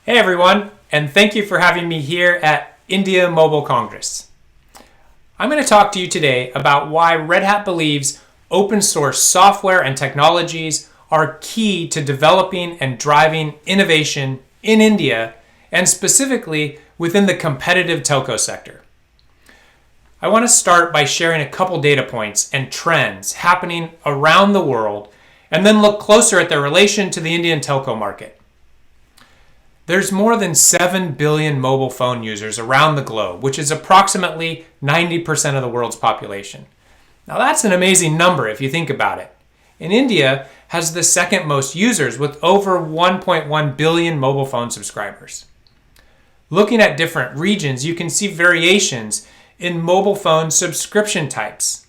Hey everyone, and thank you for having me here at India Mobile Congress. I'm going to talk to you today about why Red Hat believes open source software and technologies are key to developing and driving innovation in India, and specifically within the competitive telco sector. I want to start by sharing a couple data points and trends happening around the world, and then look closer at their relation to the Indian telco market. There's more than 7 billion mobile phone users around the globe, which is approximately 90% of the world's population. Now that's an amazing number if you think about it. And India has the second most users with over 1.1 billion mobile phone subscribers. Looking at different regions, you can see variations in mobile phone subscription types.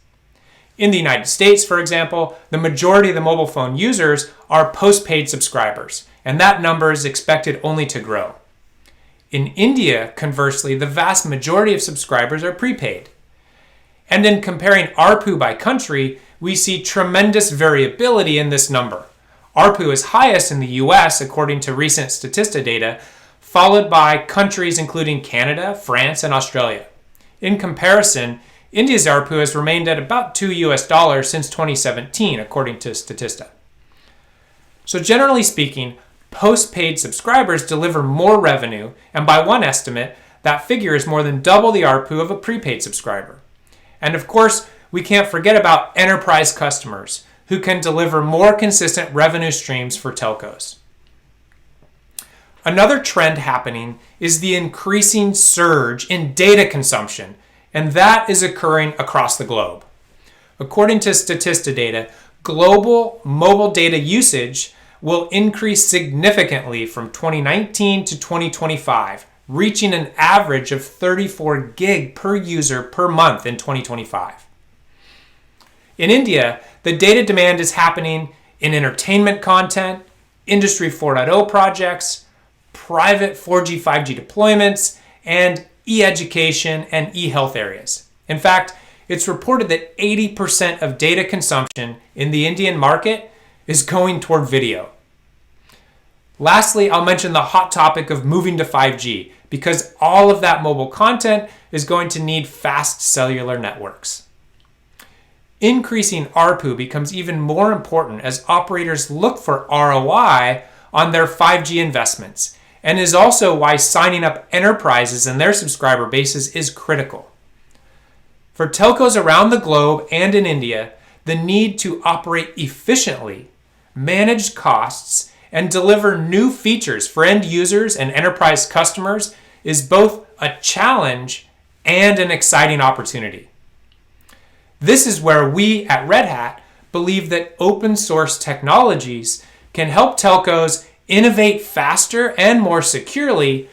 In the United States, for example, the majority of the mobile phone users are postpaid subscribers, and that number is expected only to grow. In India, conversely, the vast majority of subscribers are prepaid. And in comparing ARPU by country, we see tremendous variability in this number. ARPU is highest in the US, according to recent Statista data, followed by countries including Canada, France, and Australia. In comparison, India's ARPU has remained at about $2 since 2017, according to Statista. So generally speaking, postpaid subscribers deliver more revenue, and by one estimate, that figure is more than double the ARPU of a prepaid subscriber. And of course, we can't forget about enterprise customers, who can deliver more consistent revenue streams for telcos. Another trend happening is the increasing surge in data consumption, and that is occurring across the globe. According to Statista data, global mobile data usage will increase significantly from 2019 to 2025, reaching an average of 34 gig per user per month in 2025. In India, the data demand is happening in entertainment content, Industry 4.0 projects, private 4G, 5G deployments, and e-education and e-health areas. In fact, it's reported that 80% of data consumption in the Indian market is going toward video. Lastly, I'll mention the hot topic of moving to 5G, because all of that mobile content is going to need fast cellular networks. Increasing ARPU becomes even more important as operators look for ROI on their 5G investments, and is also why signing up enterprises and their subscriber bases is critical. For telcos around the globe and in India, the need to operate efficiently, manage costs, and deliver new features for end users and enterprise customers is both a challenge and an exciting opportunity. This is where we at Red Hat believe that open source technologies can help telcos innovate faster and more securely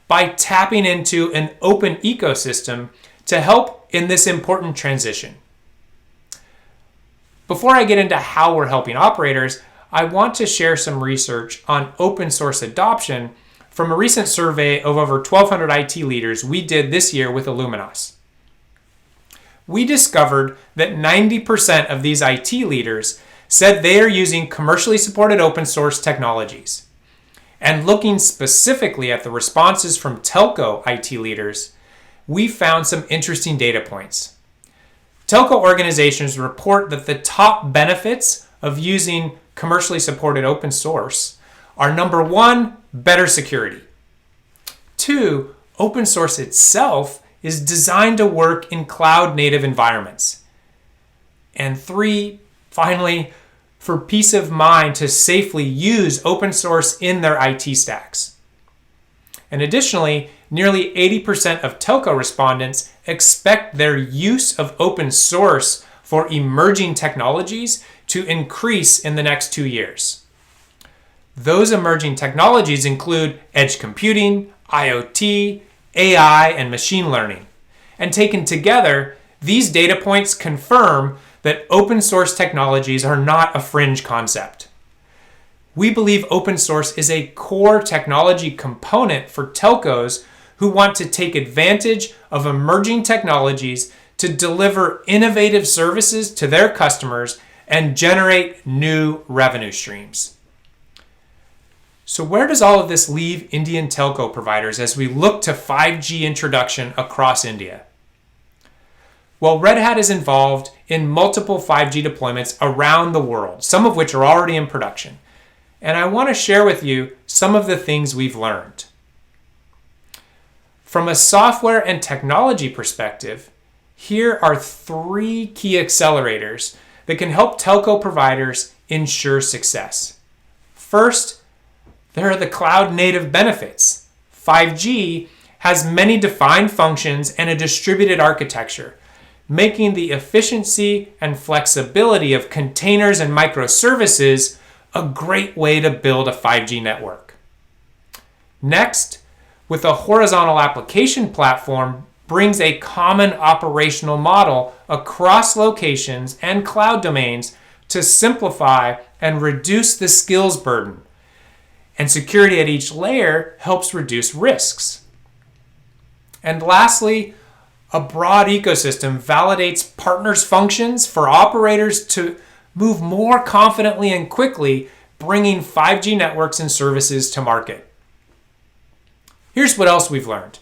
by tapping into an open ecosystem to help in this important transition. Before I get into how we're helping operators, I want to share some research on open source adoption from a recent survey of over 1,200 IT leaders we did this year with Illuminos. We discovered that 90% of these IT leaders said they are using commercially supported open source technologies. And looking specifically at the responses from telco IT leaders, we found some interesting data points. Telco organizations report that the top benefits of using commercially supported open source are: number one, better security. Two, open source itself is designed to work in cloud native environments. And three, finally, for peace of mind to safely use open source in their IT stacks. And additionally, nearly 80% of telco respondents expect their use of open source for emerging technologies to increase in the next 2 years. Those emerging technologies include edge computing, IoT, AI, and machine learning. And taken together, these data points confirm that open source technologies are not a fringe concept. We believe open source is a core technology component for telcos who want to take advantage of emerging technologies to deliver innovative services to their customers and generate new revenue streams. So where does all of this leave Indian telco providers as we look to 5G introduction across India? Well, Red Hat is involved in multiple 5G deployments around the world, some of which are already in production. And I want to share with you some of the things we've learned. From a software and technology perspective, here are 3 key accelerators that can help telco providers ensure success. First, there are the cloud-native benefits. 5G has many defined functions and a distributed architecture, making the efficiency and flexibility of containers and microservices a great way to build a 5G network. Next, with a horizontal application platform brings a common operational model across locations and cloud domains to simplify and reduce the skills burden. And security at each layer helps reduce risks. And lastly, a broad ecosystem validates partners' functions for operators to move more confidently and quickly, bringing 5G networks and services to market. Here's what else we've learned.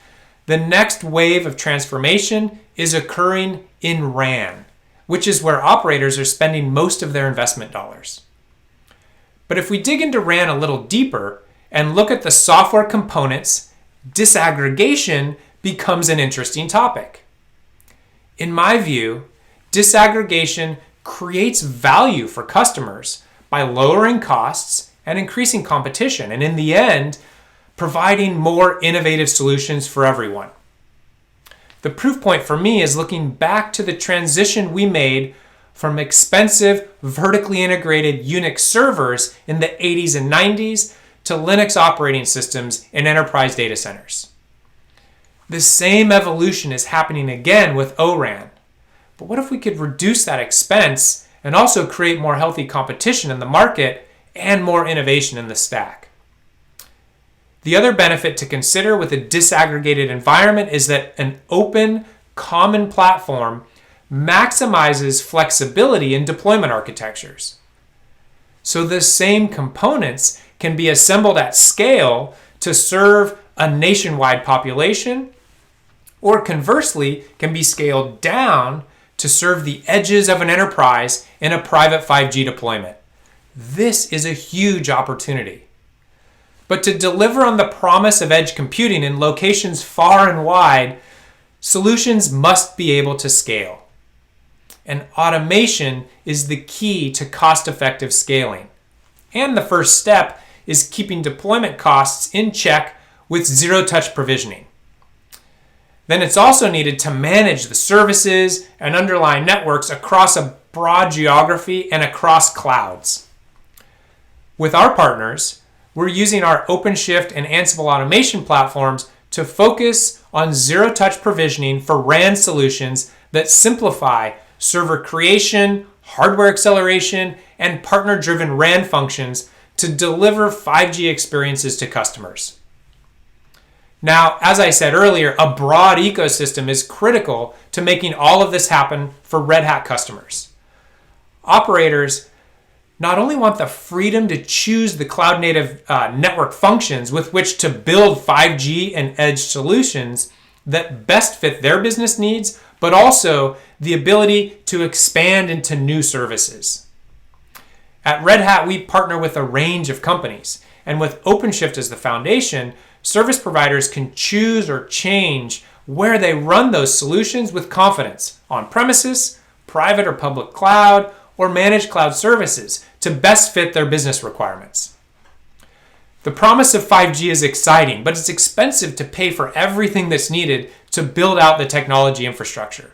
The next wave of transformation is occurring in RAN, which is where operators are spending most of their investment dollars. But if we dig into RAN a little deeper and look at the software components, disaggregation becomes an interesting topic. In my view, disaggregation creates value for customers by lowering costs and increasing competition, and in the end, providing more innovative solutions for everyone. The proof point for me is looking back to the transition we made from expensive, vertically integrated Unix servers in the 80s and 90s to Linux operating systems in enterprise data centers. The same evolution is happening again with ORAN. But what if we could reduce that expense and also create more healthy competition in the market and more innovation in the stack? The other benefit to consider with a disaggregated environment is that an open, common platform maximizes flexibility in deployment architectures. So the same components can be assembled at scale to serve a nationwide population, or conversely, can be scaled down to serve the edges of an enterprise in a private 5G deployment. This is a huge opportunity. But to deliver on the promise of edge computing in locations far and wide, solutions must be able to scale. And automation is the key to cost-effective scaling. And the first step is keeping deployment costs in check with zero-touch provisioning. Then it's also needed to manage the services and underlying networks across a broad geography and across clouds. With our partners, we're using our OpenShift and Ansible automation platforms to focus on zero-touch provisioning for RAN solutions that simplify server creation, hardware acceleration, and partner-driven RAN functions to deliver 5G experiences to customers. Now, as I said earlier, a broad ecosystem is critical to making all of this happen for Red Hat customers. Operators not only want the freedom to choose the cloud-native network functions with which to build 5G and edge solutions that best fit their business needs, but also the ability to expand into new services. At Red Hat, we partner with a range of companies, and with OpenShift as the foundation, service providers can choose or change where they run those solutions with confidence, on premises, private or public cloud, or managed cloud services to best fit their business requirements. The promise of 5G is exciting, but it's expensive to pay for everything that's needed to build out the technology infrastructure.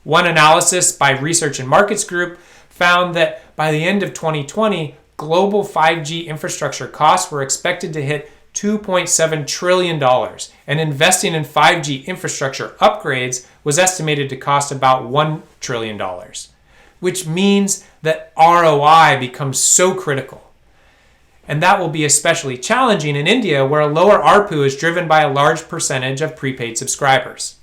One analysis by Research and Markets Group found that by the end of 2020, global 5G infrastructure costs were expected to hit $2.7 trillion, and investing in 5G infrastructure upgrades was estimated to cost about $1 trillion, which means that ROI becomes so critical. And that will be especially challenging in India, where a lower ARPU is driven by a large percentage of prepaid subscribers.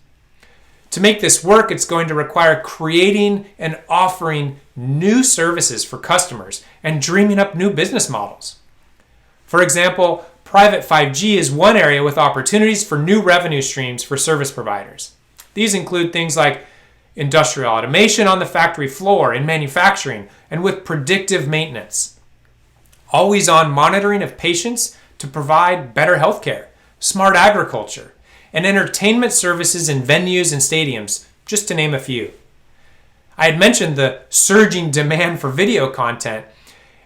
To make this work, it's going to require creating and offering new services for customers and dreaming up new business models. For example, private 5G is one area with opportunities for new revenue streams for service providers. These include things like industrial automation on the factory floor, in manufacturing, and with predictive maintenance. Always on monitoring of patients to provide better healthcare, smart agriculture, and entertainment services in venues and stadiums, just to name a few. I had mentioned the surging demand for video content,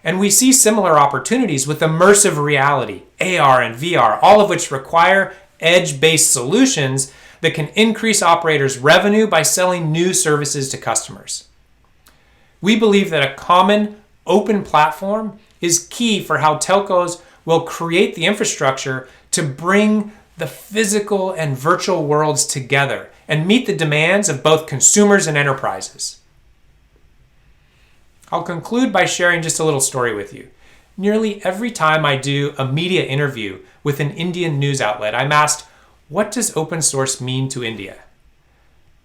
and we see similar opportunities with immersive reality, AR and VR, all of which require edge-based solutions that can increase operators' revenue by selling new services to customers. We believe that a common, open platform is key for how telcos will create the infrastructure to bring the physical and virtual worlds together and meet the demands of both consumers and enterprises. I'll conclude by sharing just a little story with you. Nearly every time I do a media interview with an Indian news outlet, I'm asked, what does open source mean to India?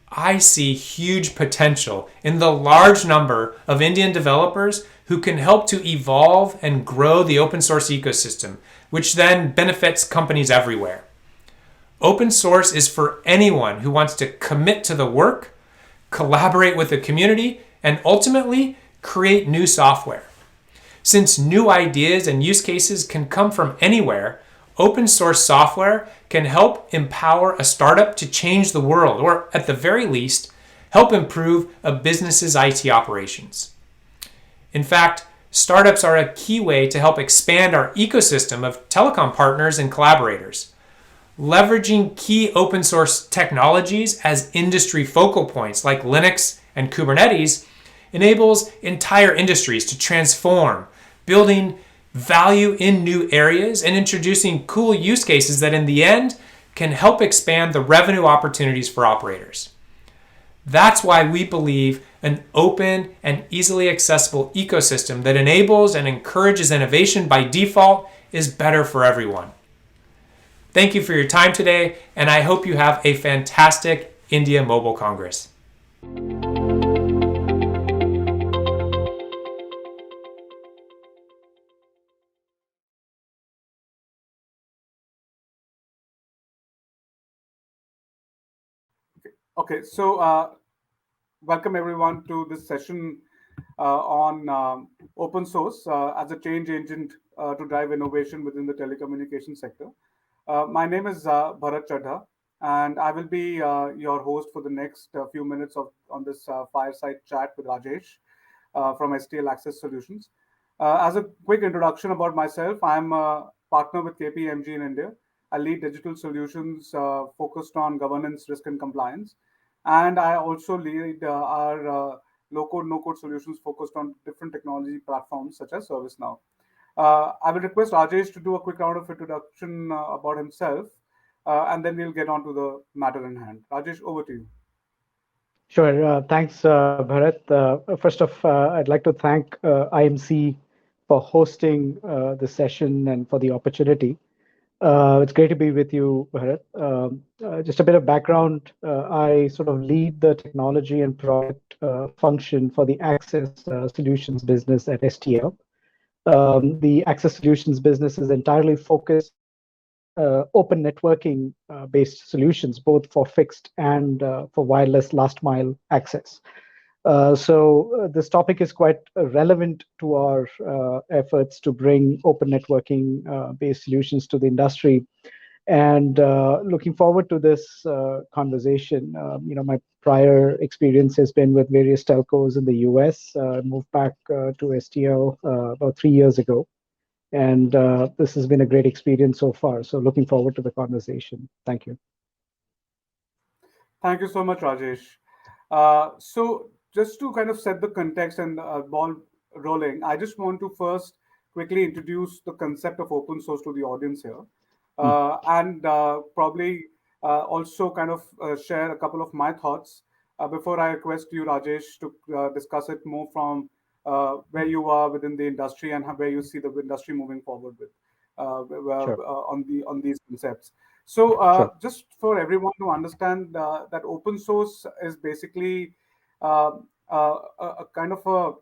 I see huge potential in the large number of Indian developers who can help to evolve and grow the open source ecosystem, which then benefits companies everywhere. Open source is for anyone who wants to commit to the work, collaborate with the community, and ultimately create new software. Since new ideas and use cases can come from anywhere, open source software can help empower a startup to change the world, or at the very least, help improve a business's IT operations. In fact, startups are a key way to help expand our ecosystem of telecom partners and collaborators. Leveraging key open source technologies as industry focal points like Linux and Kubernetes enables entire industries to transform, building value in new areas and introducing cool use cases that in the end can help expand the revenue opportunities for operators. That's why we believe an open and easily accessible ecosystem that enables and encourages innovation by default is better for everyone. Thank you for your time today, and I hope you have a fantastic India Mobile Congress. Okay, so welcome everyone to this session on open source as a change agent to drive innovation within the telecommunication sector. My name is Bharat Chadha, and I will be your host for the next few minutes on this fireside chat with Rajesh from STL Access Solutions. As a quick introduction about myself, I'm a partner with KPMG in India. I lead digital solutions focused on governance, risk, and compliance. And I also lead our low-code, no-code solutions focused on different technology platforms such as ServiceNow. I will request Rajesh to do a quick round of introduction about himself, and then we'll get on to the matter in hand. Rajesh, over to you. Sure. Thanks, Bharat. First off, I'd like to thank IMC for hosting the session and for the opportunity. It's great to be with you, Bharat. Just a bit of background. I sort of lead the technology and product function for the Access Solutions business at STL. The Access Solutions business is entirely focused open networking based solutions, both for fixed and for wireless last mile access. So this topic is quite relevant to our efforts to bring open networking based solutions to the industry. And looking forward to this conversation. My prior experience has been with various telcos in the US. Moved back to STL about 3 years ago. And this has been a great experience so far. So looking forward to the conversation. Thank you. Thank you so much, Rajesh. So just to kind of set the context and ball rolling, I just want to first quickly introduce the concept of open source to the audience here, and probably also kind of share a couple of my thoughts before I request you, Rajesh, to discuss it more from where you are within the industry and where you see the industry moving forward with Sure. on these concepts. So Sure. just for everyone to understand that open source is basically a kind of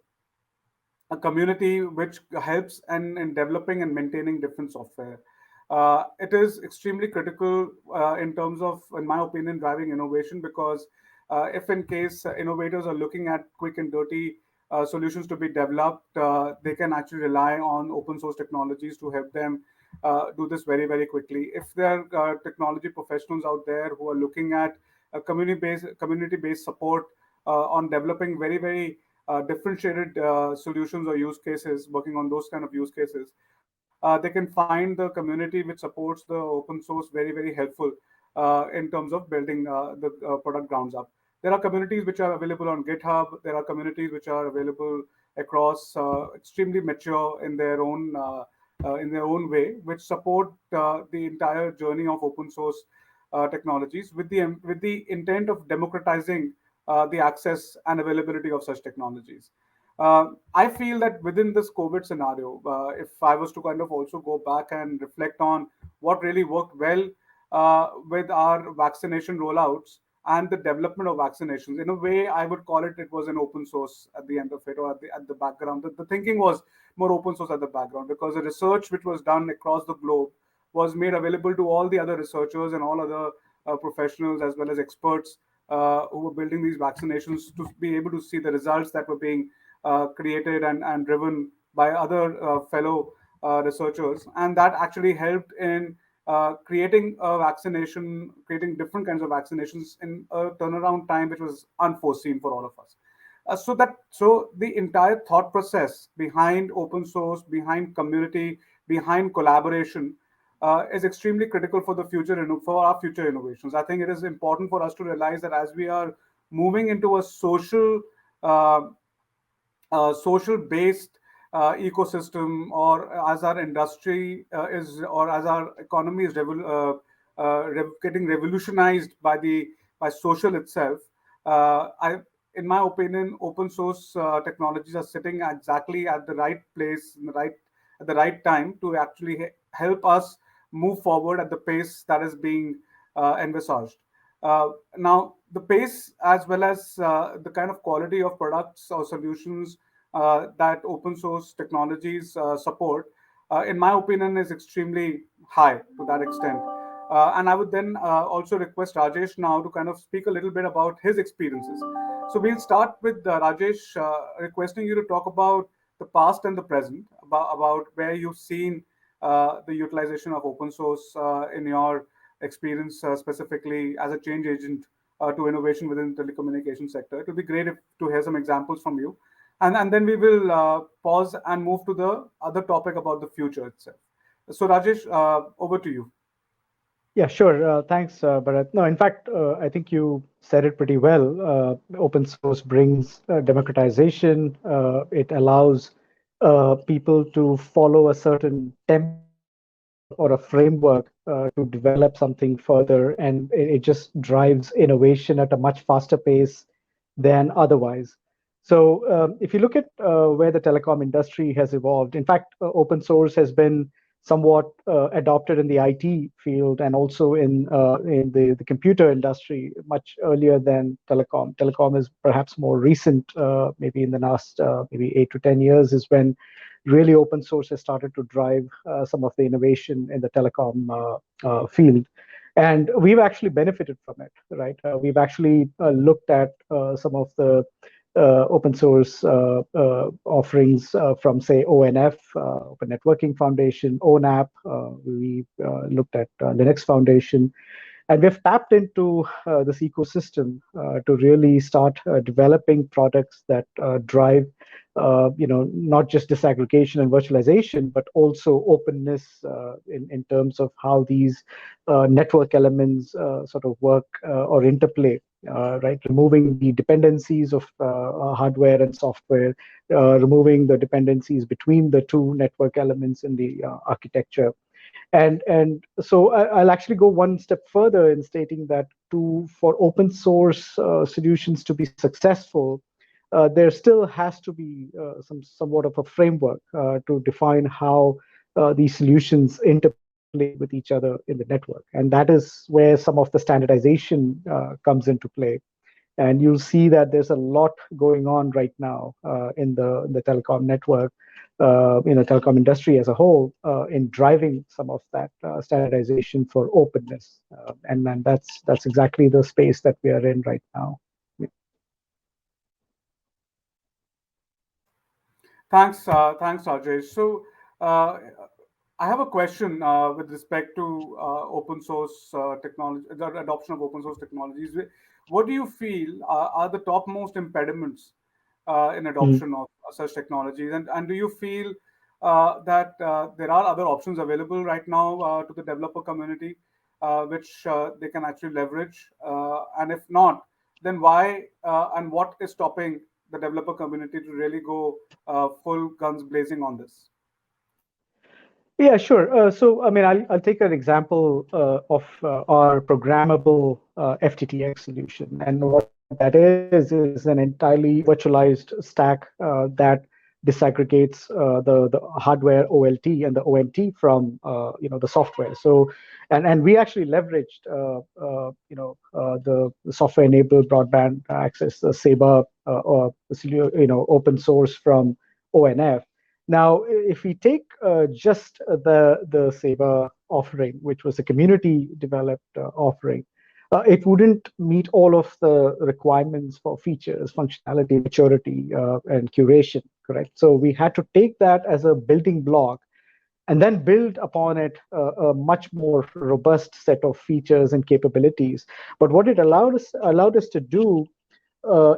a community which helps in developing and maintaining different software. It is extremely critical in terms of, in my opinion, driving innovation, because if in case innovators are looking at quick and dirty solutions to be developed, they can actually rely on open source technologies to help them do this very, very quickly. If there are technology professionals out there who are looking at a community-based support on developing very, very differentiated solutions or use cases, working on those kind of use cases, they can find the community which supports the open source very, very helpful in terms of building the product grounds up. There are communities which are available on GitHub. There are communities which are available across, extremely mature in their own way, which support the entire journey of open source technologies with the intent of democratizing the access and availability of such technologies. I feel that within this COVID scenario, if I was to kind of also go back and reflect on what really worked well with our vaccination rollouts and the development of vaccinations, in a way, I would call it, it was an open source at the end of it, or at the background. The thinking was more open source at the background, because the research which was done across the globe was made available to all the other researchers and all other professionals as well as experts who were building these vaccinations, to be able to see the results that were being created and driven by other fellow researchers. And that actually helped in creating a vaccination, creating different kinds of vaccinations in a turnaround time which was unforeseen for all of us. So the entire thought process behind open source, behind community, behind collaboration is extremely critical for the future and for our future innovations. I think it is important for us to realize that as we are moving into a uh, social based ecosystem, or as our industry or as our economy is getting revolutionized by social itself, I in my opinion, open source technologies are sitting exactly at the right place, at the right time to actually help us move forward at the pace that is being envisaged. Now, the pace as well as the kind of quality of products or solutions that open source technologies support, in my opinion, is extremely high to that extent. And I would then also request Rajesh now to kind of speak a little bit about his experiences. So we'll start with Rajesh, requesting you to talk about the past and the present, about where you've seen the utilization of open source in your experience, specifically as a change agent to innovation within the telecommunication sector. It would be great to hear some examples from you. And then we will pause and move to the other topic about the future itself. So Rajesh, over to you. Yeah, sure. Thanks, Bharat. No, in fact, I think you said it pretty well. Open source brings democratization. It allows people to follow a certain template or a framework to develop something further, and it just drives innovation at a much faster pace than otherwise. So, if you look at where the telecom industry has evolved, in fact, open source has been somewhat adopted in the IT field and also in the computer industry much earlier than telecom. Telecom is perhaps more recent, maybe in the last maybe 8 to 10 years is when really open source has started to drive some of the innovation in the telecom field. And we've actually benefited from it, right? We've actually looked at some of the open source offerings from, say, ONF, Open Networking Foundation, ONAP. We looked at Linux Foundation. And we've tapped into this ecosystem to really start developing products that drive, not just disaggregation and virtualization, but also openness in terms of how these network elements sort of work or interplay. Right, removing the dependencies of hardware and software, removing the dependencies between the two network elements in the architecture. And so I'll actually go one step further in stating that for open source solutions to be successful, there still has to be somewhat of a framework to define how these solutions interplay with each other in the network. And that is where some of the standardization comes into play. And you'll see that there's a lot going on right now in the telecom network, in the telecom industry as a whole, in driving some of that standardization for openness. And that's exactly the space that we are in right now. Thanks, Rajesh. So, I have a question with respect to open source technology, the adoption of open source technologies. What do you feel are the topmost impediments in Mm. adoption of such technologies? And do you feel that there are other options available right now to the developer community which they can actually leverage? And if not, then why and what is stopping the developer community to really go full guns blazing on this? Yeah, sure. So, I mean, I'll take an example of our programmable FTTX solution. And what that is an entirely virtualized stack that disaggregates the hardware OLT and the ONT from the software. So, and we actually leveraged the software-enabled broadband access, the SABA, open source from ONF. Now, if we take just the SABA offering, which was a community developed offering, it wouldn't meet all of the requirements for features, functionality, maturity, and curation, correct? So we had to take that as a building block and then build upon it a much more robust set of features and capabilities. But what it allowed us to do,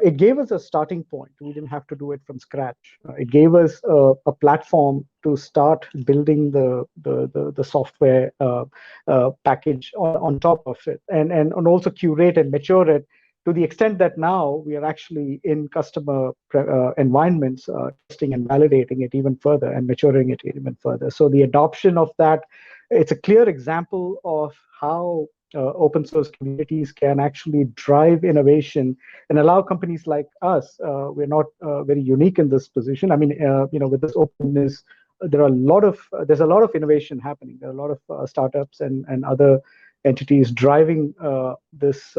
it gave us a starting point. We didn't have to do it from scratch. It gave us a platform to start building the software package on top of it, and also curate and mature it to the extent that now we are actually in customer environments, testing and validating it even further and maturing it even further. So the adoption of that, it's a clear example of how open source communities can actually drive innovation and allow companies like us. We're not very unique in this position. I mean, with this openness, there's a lot of innovation happening. There are a lot of startups and other entities driving this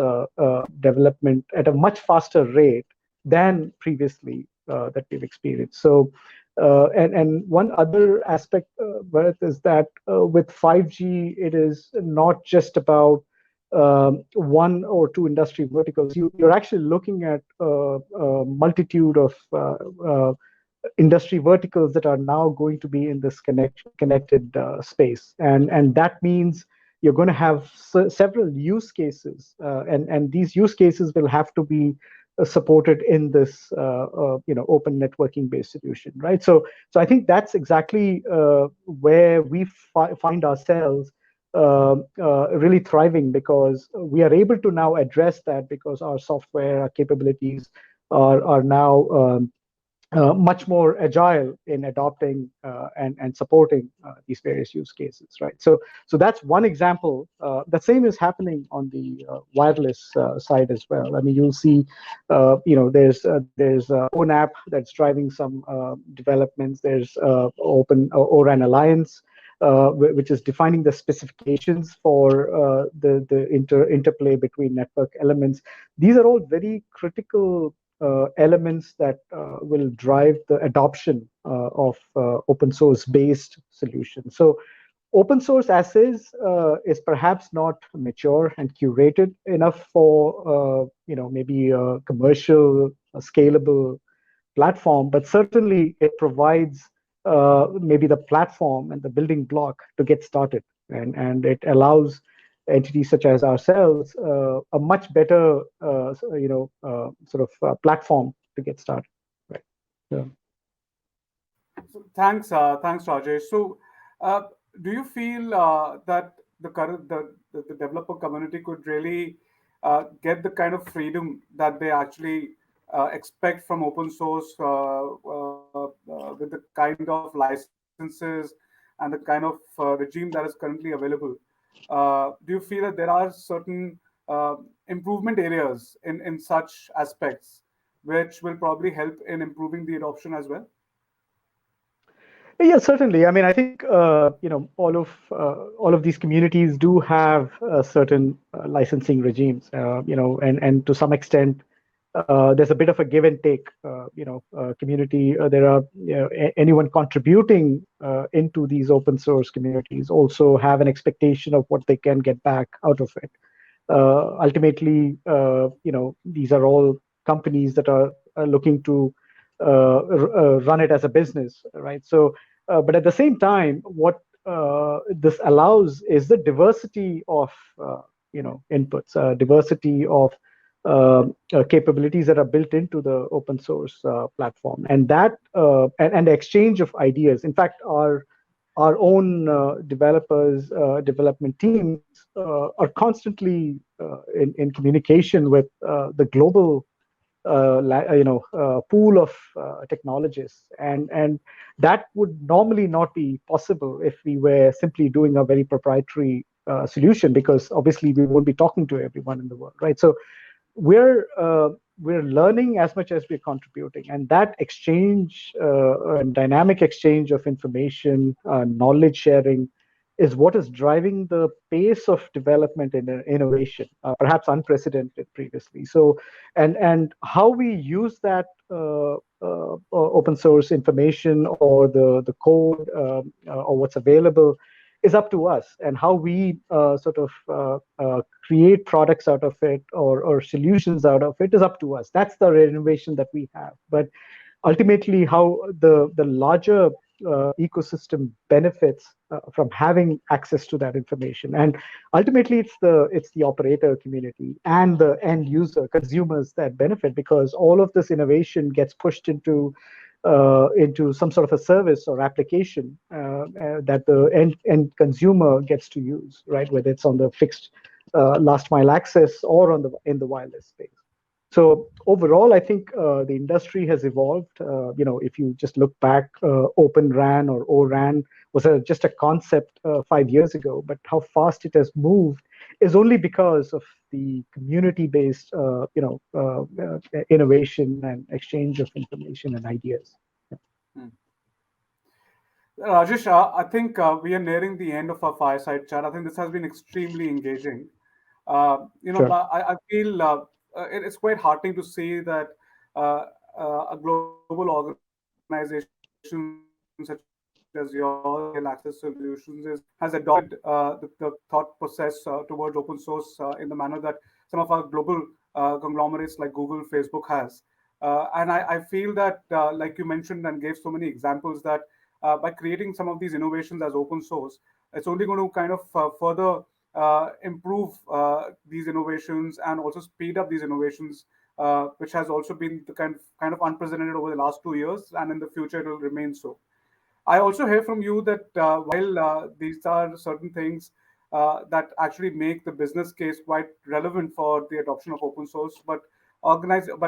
development at a much faster rate than previously that we've experienced. So, and one other aspect, Bharat, is that with 5G, it is not just about one or two industry verticals. You're actually looking at a multitude of industry verticals that are now going to be in this connected space, and that means you're going to have several use cases, and these use cases will have to be supported in this open networking based solution, right? So I think that's exactly where we find ourselves really thriving, because we are able to now address that, because our software, our capabilities are now much more agile in adopting and supporting these various use cases, right? So that's one example. The same is happening on the wireless side as well. I mean, you'll see, there's own app that's driving some developments. There's Open ORAN Alliance, which is defining the specifications for the interplay between network elements. These are all very critical elements that will drive the adoption of open source based solutions. So open source as is perhaps not mature and curated enough for maybe a commercial, scalable platform, but certainly it provides maybe the platform and the building block to get started, and it allows entities such as ourselves a much better platform to get started, right? Yeah. So thanks, Rajesh. So, uh, do you feel that the developer community could really get the kind of freedom that they actually expect from open source with the kind of licenses and the kind of regime that is currently available? Do you feel that there are certain improvement areas in such aspects which will probably help in improving the adoption as well? Yeah, certainly. I mean, I think all of these communities do have certain licensing regimes, and to some extent, there's a bit of a give and take, community. There are anyone contributing into these open source communities also have an expectation of what they can get back out of it. Ultimately, these are all companies that are looking to run it as a business, right? So, but at the same time, what this allows is the diversity of inputs, diversity of capabilities that are built into the open source platform, and that and the exchange of ideas. In fact, our own developers, development teams are constantly in communication with the global pool of technologists, and that would normally not be possible if we were simply doing a very proprietary solution, because obviously we won't be talking to everyone in the world, right? So we're learning as much as we're contributing, and that exchange and dynamic exchange of information, knowledge sharing, is what is driving the pace of development and innovation, perhaps unprecedented previously. So, and how we use that open source information or the code or what's available is up to us, and how we create products out of it or solutions out of it is up to us. That's the innovation that we have. But ultimately, how the larger ecosystem benefits from having access to that information, and ultimately it's the operator community and the end user consumers that benefit, because all of this innovation gets pushed into some sort of a service or application that the end consumer gets to use, right? Whether it's on the fixed last mile access or in the wireless space. So overall, I think the industry has evolved. If you just look back, Open RAN or ORAN was just a concept 5 years ago, but how fast it has moved is only because of the community-based, innovation and exchange of information and ideas. Rajesh, I think we are nearing the end of our fireside chat. I think this has been extremely engaging. Sure. I feel it's quite heartening to see that a global organization such as yours, Access Solutions, has adopted the thought process towards open source in the manner that some of our global conglomerates like Google, Facebook has. And I feel that, like you mentioned and gave so many examples, that by creating some of these innovations as open source, it's only going to kind of further improve these innovations and also speed up these innovations, which has also been the kind of unprecedented over the last 2 years, and in the future it will remain so. I also hear from you that while these are certain things that actually make the business case quite relevant for the adoption of open source, but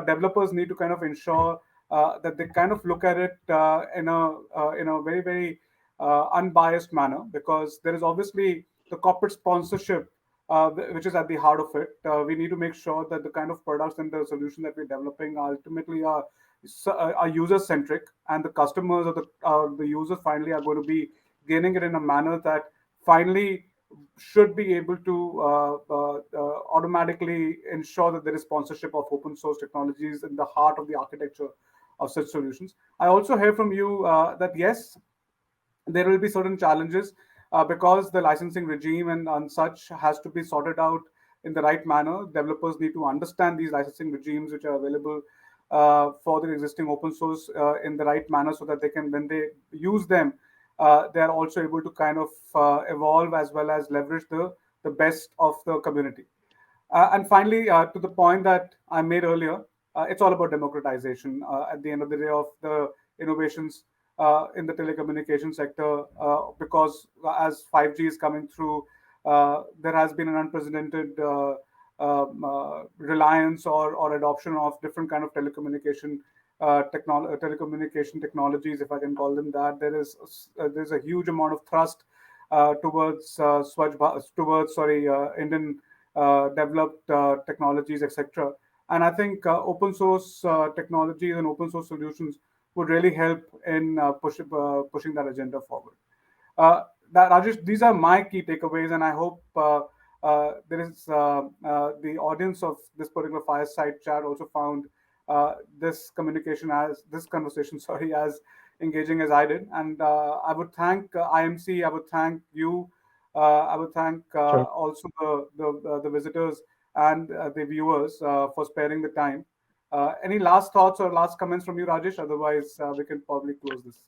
developers need to kind of ensure that they kind of look at it in a very, very unbiased manner, because there is obviously the corporate sponsorship which is at the heart of it. We need to make sure that the kind of products and the solutions that we're developing ultimately are user centric, and the customers or the users finally are going to be gaining it in a manner that finally should be able to automatically ensure that there is sponsorship of open source technologies in the heart of the architecture of such solutions. I also hear from you that yes, there will be certain challenges because the licensing regime and such has to be sorted out in the right manner. Developers need to understand these licensing regimes which are available for the existing open source in the right manner, so that they can, when they use them, they are also able to kind of evolve as well as leverage the best of the community. And finally, to the point that I made earlier, it's all about democratization at the end of the day of the innovations in the telecommunication sector, because as 5G is coming through, there has been an unprecedented reliance or adoption of different kind of telecommunication technologies, if I can call them that. There's a huge amount of thrust towards Indian developed technologies, etc. And I think open source technologies and open source solutions would really help in pushing that agenda forward. Rajesh, these are my key takeaways, and I hope the audience of this particular fireside chat also found this conversation, sorry, as engaging as I did. And I would thank IMC. I would thank you. I would thank Sure. also the visitors and the viewers for sparing the time. Any last thoughts or last comments from you, Rajesh? Otherwise, we can probably close this.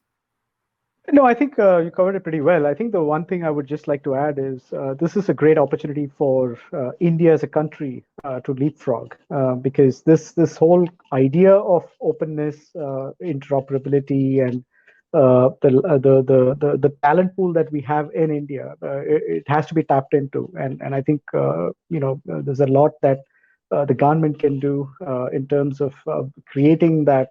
No, I think you covered it pretty well. I think the one thing I would just like to add is this is a great opportunity for India as a country to leapfrog because this whole idea of openness, interoperability, and the talent pool that we have in India, it has to be tapped into. And I think there's a lot that the government can do in terms of creating that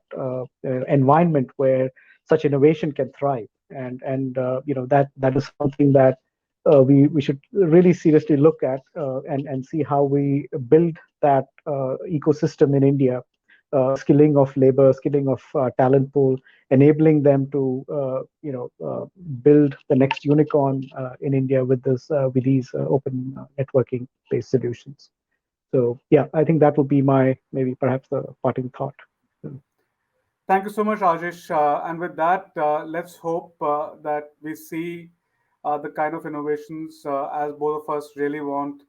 environment where such innovation can thrive, and that is something that we should really seriously look at and see how we build that ecosystem in India, skilling of labor, skilling of talent pool, enabling them to build the next unicorn in India with these open networking based solutions. So yeah, I think that would be my maybe perhaps the parting thought. Thank you so much, Rajesh. And with that, let's hope that we see the kind of innovations as both of us really want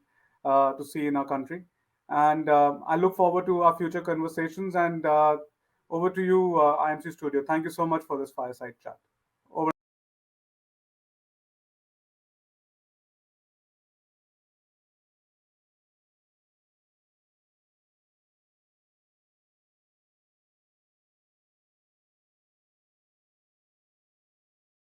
to see in our country. And I look forward to our future conversations. And over to you, IMC Studio. Thank you so much for this fireside chat.